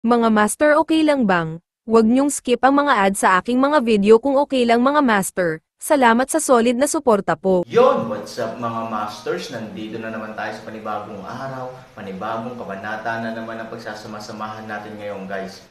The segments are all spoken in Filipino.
Mga master, okay lang bang? Huwag niyong skip ang mga ad sa aking mga video kung okay lang mga master. Salamat sa solid na suporta po. Yon, what's up mga masters? Nandito na naman tayo sa panibagong araw, panibagong kabanata na naman ang pagsasama-samahan natin ngayon guys.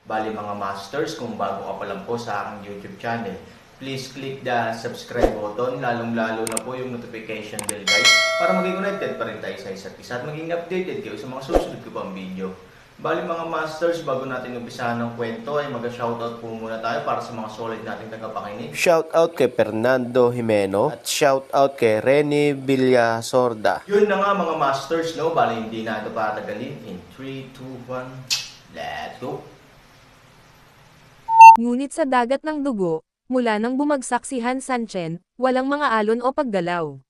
Bali mga masters, kung bago ka pa lang po sa aking YouTube channel, please click the subscribe button, lalong-lalo na po yung notification bell guys, para maging connected pa rin tayo sa isa't isa at maging updated kayo sa mga susunod ko pang video. Bali mga masters, bago natin umpisahan ng kwento ay mag-shoutout po muna tayo para sa mga solid nating tagapakinig. Shoutout kay Fernando Jimeno at shoutout kay Rene Villasorda. Yun na nga mga masters, no? Bali hindi na ito patagalin. In 3, 2, 1, let's go! Ngunit sa dagat ng dugo, mula nang bumagsak si Han Sanchen, walang mga alon o paggalaw.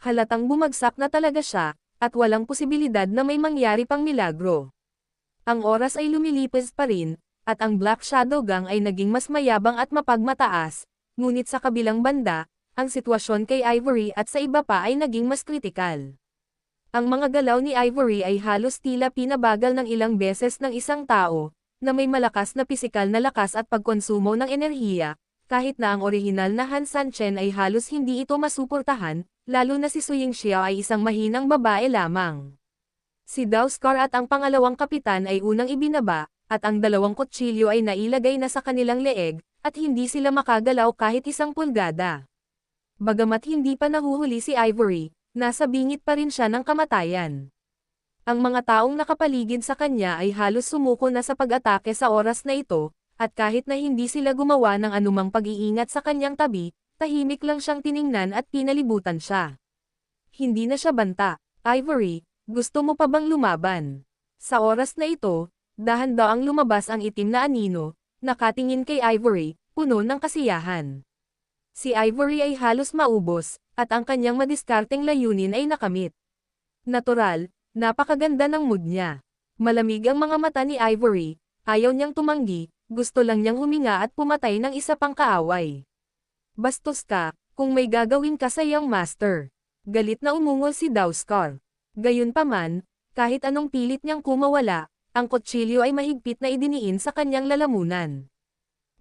Halatang bumagsak na talaga siya, at walang posibilidad na may mangyari pang milagro. Ang oras ay lumilipas pa rin, at ang Black Shadow Gang ay naging mas mayabang at mapagmataas, ngunit sa kabilang banda, ang sitwasyon kay Ivory at sa iba pa ay naging mas kritikal. Ang mga galaw ni Ivory ay halos tila pinabagal ng ilang beses ng isang tao, na may malakas na pisikal na lakas at pagkonsumo ng enerhiya, kahit na ang orihinal na Han Sanchen ay halos hindi ito masuportahan, lalo na si Su Yingxiao ay isang mahinang babae lamang. Si Daoskar at ang pangalawang kapitan ay unang ibinaba, at ang dalawang kutsilyo ay nailagay na sa kanilang leeg, at hindi sila makagalaw kahit isang pulgada. Bagamat hindi pa nahuhuli si Ivory, nasa bingit pa rin siya ng kamatayan. Ang mga taong nakapaligid sa kanya ay halos sumuko na sa pag-atake sa oras na ito, at kahit na hindi sila gumawa ng anumang pag-iingat sa kanyang tabi, tahimik lang siyang tiningnan at pinalibutan siya. Hindi na siya banta. Ivory, gusto mo pa bang lumaban? Sa oras na ito, dahan-daang lumabas ang itim na anino, nakatingin kay Ivory, puno ng kasiyahan. Si Ivory ay halos maubos, at ang kanyang madiskarteng layunin ay nakamit. Natural, napakaganda ng mood niya. Malamig ang mga mata ni Ivory, ayaw niyang tumanggi, gusto lang niyang huminga at pumatay ng isa pang kaaway. Bastos ka, kung may gagawin ka sa iyong master. Galit na umungol si Daoskar. Gayunpaman, kahit anong pilit niyang kumawala, ang kutsilyo ay mahigpit na idiniin sa kanyang lalamunan.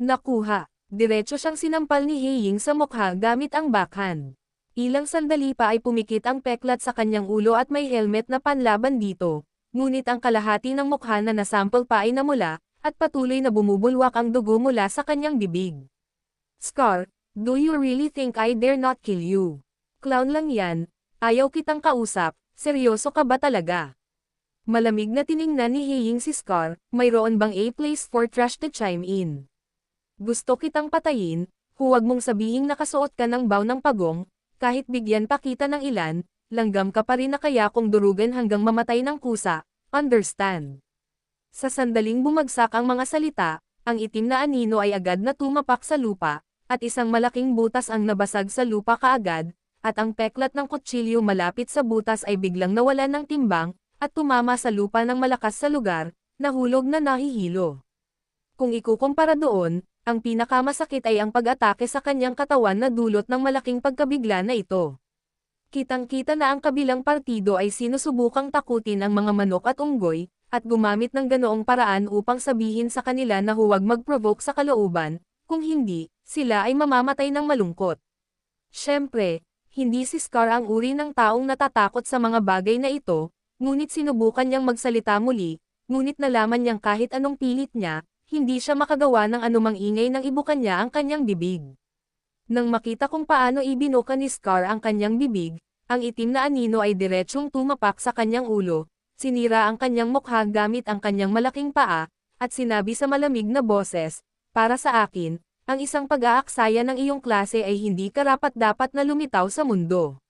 Nakuha, diretso siyang sinampal ni He-Ying sa mukha gamit ang backhand. Ilang sandali pa ay pumikit ang peklat sa kanyang ulo at may helmet na panlaban dito, ngunit ang kalahati ng mukha na nasample pa ay namula, at patuloy na bumubulwak ang dugo mula sa kanyang bibig. Scar, do you really think I dare not kill you? Clown lang yan, ayaw kitang kausap. Seryoso ka ba talaga? Malamig na tiningnan ni He-Ying si Scar, mayroon bang a place for trash to chime in? Gusto kitang patayin, huwag mong sabihing nakasuot ka ng baw ng pagong, kahit bigyan pa kita ng ilan, langgam ka pa rin na kaya kung durugan hanggang mamatay ng kusa, understand? Sa sandaling bumagsak ang mga salita, ang itim na anino ay agad na tumapak sa lupa, at isang malaking butas ang nabasag sa lupa kaagad, at ang peklat ng kutsilyo malapit sa butas ay biglang nawalan ng timbang, at tumama sa lupa ng malakas sa lugar, nahulog na nahihilo. Kung ikukumpara doon, ang pinakamasakit ay ang pag-atake sa kanyang katawan na dulot ng malaking pagkabigla na ito. Kitang-kita na ang kabilang partido ay sinusubukang takutin ang mga manok at unggoy, at gumamit ng ganoong paraan upang sabihin sa kanila na huwag mag-provoke sa kalooban, kung hindi, sila ay mamamatay ng malungkot. Siyempre, hindi si Scar ang uri ng taong natatakot sa mga bagay na ito, ngunit sinubukan niyang magsalita muli, ngunit nalaman niyang kahit anong pilit niya, hindi siya makagawa ng anumang ingay nang ibukan niya ang kanyang bibig. Nang makita kung paano ibinuka ni Scar ang kanyang bibig, ang itim na anino ay diretsyong tumapak sa kanyang ulo, sinira ang kanyang mukha gamit ang kanyang malaking paa, at sinabi sa malamig na boses, para sa akin, ang isang pag-aaksaya ng iyong klase ay hindi karapat-dapat na lumitaw sa mundo.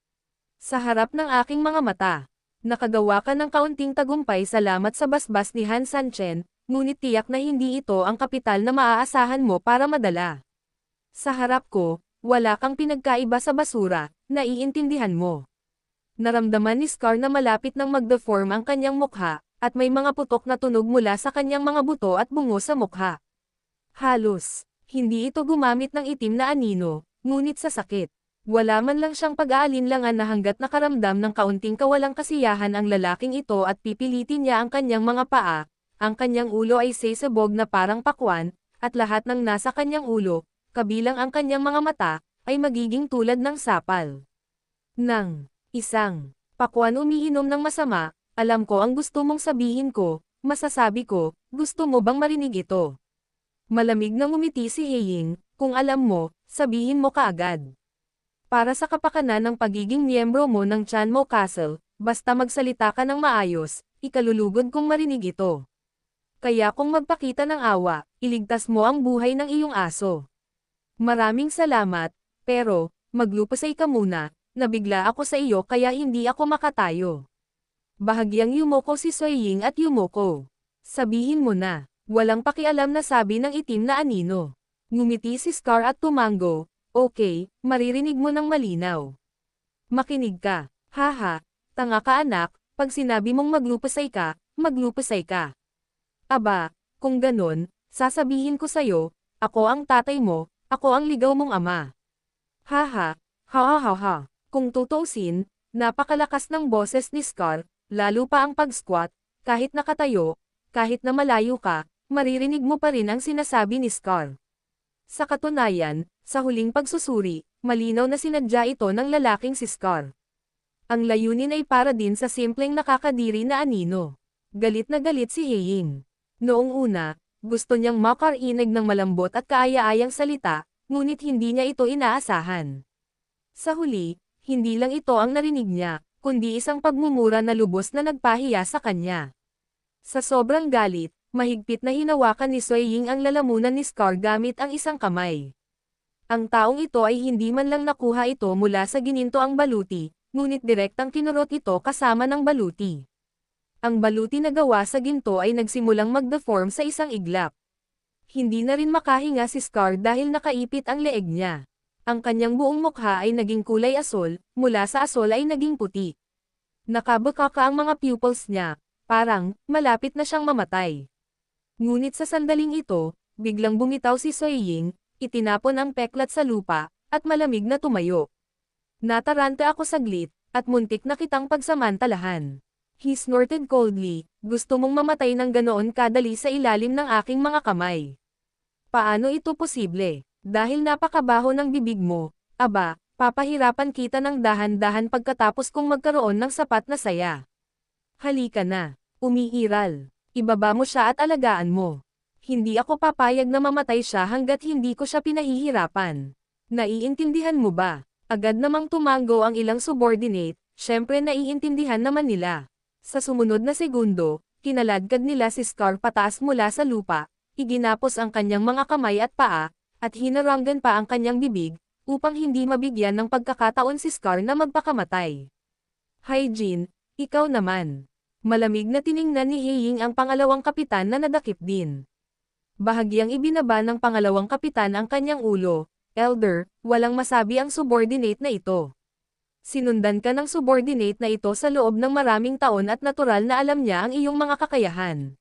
Sa harap ng aking mga mata, nakagawa ka ng kaunting tagumpay salamat sa basbas ni Han Sanchen, ngunit tiyak na hindi ito ang kapital na maaasahan mo para madala. Sa harap ko, wala kang pinagkaiba sa basura, naiintindihan mo. Naramdaman ni Scar na malapit nang mag-deform ang kanyang mukha, at may mga putok na tunog mula sa kanyang mga buto at bungo sa mukha. Halos, hindi ito gumamit ng itim na anino, ngunit sa sakit. Wala man lang siyang pag-aalinlangan na hanggat nakaramdam ng kaunting kawalang kasiyahan ang lalaking ito at pipilitin niya ang kanyang mga paa, ang kanyang ulo ay sesabog na parang pakwan, at lahat ng nasa kanyang ulo, kabilang ang kanyang mga mata, ay magiging tulad ng sapal. Nang isang pakwan umiinom ng masama, alam ko ang gusto mong sabihin ko, masasabi ko, gusto mo bang marinig ito? Malamig na ngumiti si Heying, kung alam mo, sabihin mo kaagad. Para sa kapakanan ng pagiging miyembro mo ng Chanmo Castle, basta magsalita ka ng maayos, ikalulugod kong marinig ito. Kaya kung magpakita ng awa, iligtas mo ang buhay ng iyong aso. Maraming salamat, pero, maglupasay ka muna, nabigla ako sa iyo kaya hindi ako makatayo. Bahagyang yumoko si Soying at yumoko. Sabihin mo na, walang pakialam na sabi ng itim na anino. Ngumiti si Scar at tumango. Okay, maririnig mo ng malinaw. Makinig ka. Haha, tanga ka anak, pag sinabi mong maglupasay ka, maglupasay ka. Aba, kung ganon, sasabihin ko sa'yo, ako ang tatay mo, ako ang ligaw mong ama. Haha, ha. Kung tutuusin, napakalakas ng boses ni Scar, lalo pa ang pag-squat, kahit nakatayo, kahit na malayo ka, maririnig mo pa rin ang sinasabi ni Scar. Sa katunayan, sa huling pagsusuri, malinaw na sinadya ito ng lalaking si Scar. Ang layunin ay para din sa simpleng nakakadiri na anino. Galit na galit si Heying. Noong una, gusto niyang makarinig ng malambot at kaaya-ayang salita, ngunit hindi niya ito inaasahan. Sa huli, hindi lang ito ang narinig niya, kundi isang pagmumura na lubos na nagpahiya sa kanya. Sa sobrang galit, mahigpit na hinawakan ni Soying ang lalamunan ni Scar gamit ang isang kamay. Ang taong ito ay hindi man lang nakuha ito mula sa gininto ang baluti, ngunit direktang kinurot ito kasama ng baluti. Ang baluti na gawa sa ginto ay nagsimulang mag-deform sa isang iglap. Hindi na rin makahinga si Scar dahil nakaipit ang leeg niya. Ang kanyang buong mukha ay naging kulay asol, mula sa asol ay naging puti. Nakabukaka ang mga pupils niya, parang malapit na siyang mamatay. Ngunit sa sandaling ito, biglang bumitaw si Soying, itinapon ang peklat sa lupa, at malamig na tumayo. Nataranta ako saglit, at muntik na kitang pagsamantalahan. He snorted coldly, gusto mong mamatay ng ganoon kadali sa ilalim ng aking mga kamay. Paano ito posible? Dahil napakabaho ng bibig mo, aba, papahirapan kita ng dahan-dahan pagkatapos kong magkaroon ng sapat na saya. Halika na, umiiral. Ibaba mo siya at alagaan mo. Hindi ako papayag na mamatay siya hanggat hindi ko siya pinahihirapan. Naiintindihan mo ba? Agad namang tumango ang ilang subordinate, syempre naiintindihan naman nila. Sa sumunod na segundo, kinaladkad nila si Scar pataas mula sa lupa, iginapos ang kanyang mga kamay at paa, at hinaranggan pa ang kanyang bibig, upang hindi mabigyan ng pagkakataon si Scar na magpakamatay. Hygiene, ikaw naman. Malamig na tiningnan ni Heying ang pangalawang kapitan na nadakip din. Bahagyang ibinaba ng pangalawang kapitan ang kanyang ulo. Elder, walang masabi ang subordinate na ito. Sinundan ka ng subordinate na ito sa loob ng maraming taon at natural na alam niya ang iyong mga kakayahan.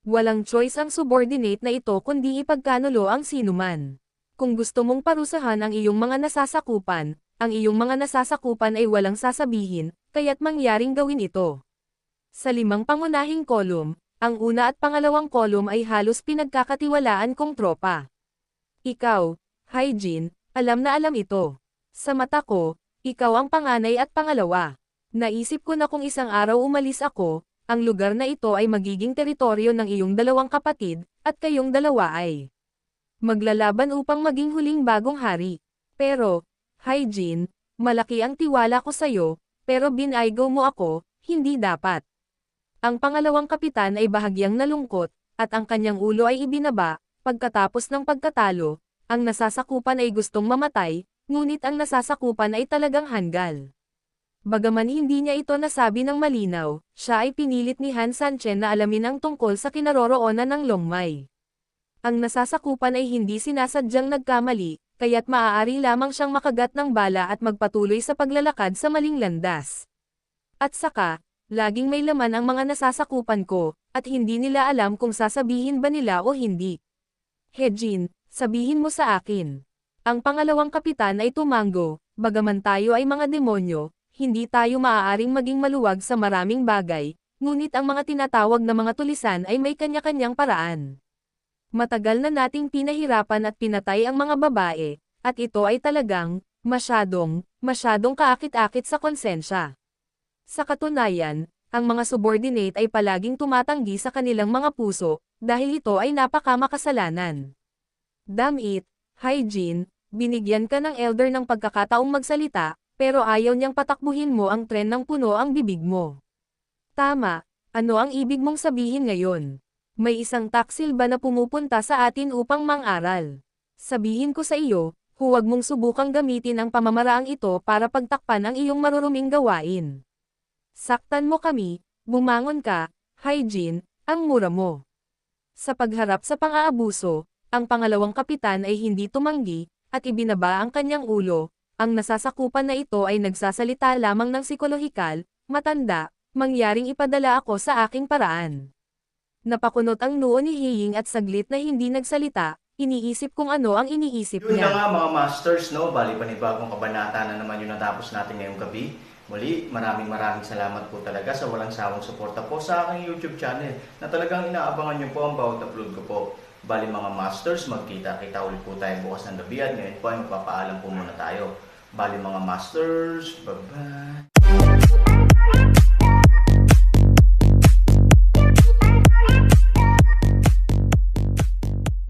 Walang choice ang subordinate na ito kundi ipagkanulo ang sinuman. Kung gusto mong parusahan ang iyong mga nasasakupan, ang iyong mga nasasakupan ay walang sasabihin, kaya't mangyaring gawin ito. Sa 5 pangunahing kolum, ang una at pangalawang kolum ay halos pinagkakatiwalaan kong tropa. Ikaw, Hygiene, alam na alam ito. Sa mata ko, ikaw ang panganay at pangalawa. Naisip ko na kung isang araw umalis ako, ang lugar na ito ay magiging teritoryo ng iyong dalawang kapatid, at kayong dalawa ay maglalaban upang maging huling bagong hari. Pero, Hygiene, malaki ang tiwala ko sa'yo, pero binaygo mo ako, hindi dapat. Ang pangalawang kapitan ay bahagyang nalungkot, at ang kanyang ulo ay ibinaba, pagkatapos ng pagkatalo, ang nasasakupan ay gustong mamatay, ngunit ang nasasakupan ay talagang hanggal. Bagaman hindi niya ito nasabi ng malinaw, siya ay pinilit ni Han Sanchen na alamin ang tungkol sa kinaroroonan ng Longmai. Ang nasasakupan ay hindi sinasadyang nagkamali, kaya't maaari lamang siyang makagat ng bala at magpatuloy sa paglalakad sa maling landas. At saka, laging may laman ang mga nasasakupan ko, at hindi nila alam kung sasabihin ba nila o hindi. Hygiene, sabihin mo sa akin. Ang pangalawang kapitan ay tumango, Bagaman tayo ay mga demonyo, hindi tayo maaaring maging maluwag sa maraming bagay, ngunit ang mga tinatawag na mga tulisan ay may kanya-kanyang paraan. Matagal na nating pinahirapan at pinatay ang mga babae, at ito ay talagang, masyadong kaakit-akit sa konsensya. Sa katunayan, ang mga subordinate ay palaging tumatanggi sa kanilang mga puso, dahil ito ay napakamakasalanan. Damit, hygiene, binigyan ka ng elder ng pagkakataong magsalita, pero ayaw niyang patakbuhin mo ang tren ng puno ang bibig mo. Tama, ano ang ibig mong sabihin ngayon? May isang taksil ba na pumupunta sa atin upang mang-aral? Sabihin ko sa iyo, huwag mong subukang gamitin ang pamamaraang ito para pagtakpan ang iyong maruruming gawain. Saktan mo kami, bumangon ka, hygiene, ang mura mo. Sa pagharap sa pang-aabuso, ang pangalawang kapitan ay hindi tumanggi, at ibinaba ang kanyang ulo. Ang nasasakupan na ito ay nagsasalita lamang ng psikolohikal, matanda, mangyaring ipadala ako sa aking paraan. Napakunot ang noo ni Hiying at saglit na hindi nagsalita, iniisip kung ano ang iniisip Yun na niya. nga mga masters, no? Bali panibagong kabanata na naman yung natapos natin ngayong gabi. Muli, maraming salamat po talaga sa walang sawang suporta po sa aking YouTube channel na talagang inaabangan nyo po ang bawat upload ko po. Bali mga masters, magkita-kita ulit po tayo bukas ng gabi at ngayon po ay magpapaalam po muna tayo. Bali mga masters, bye-bye!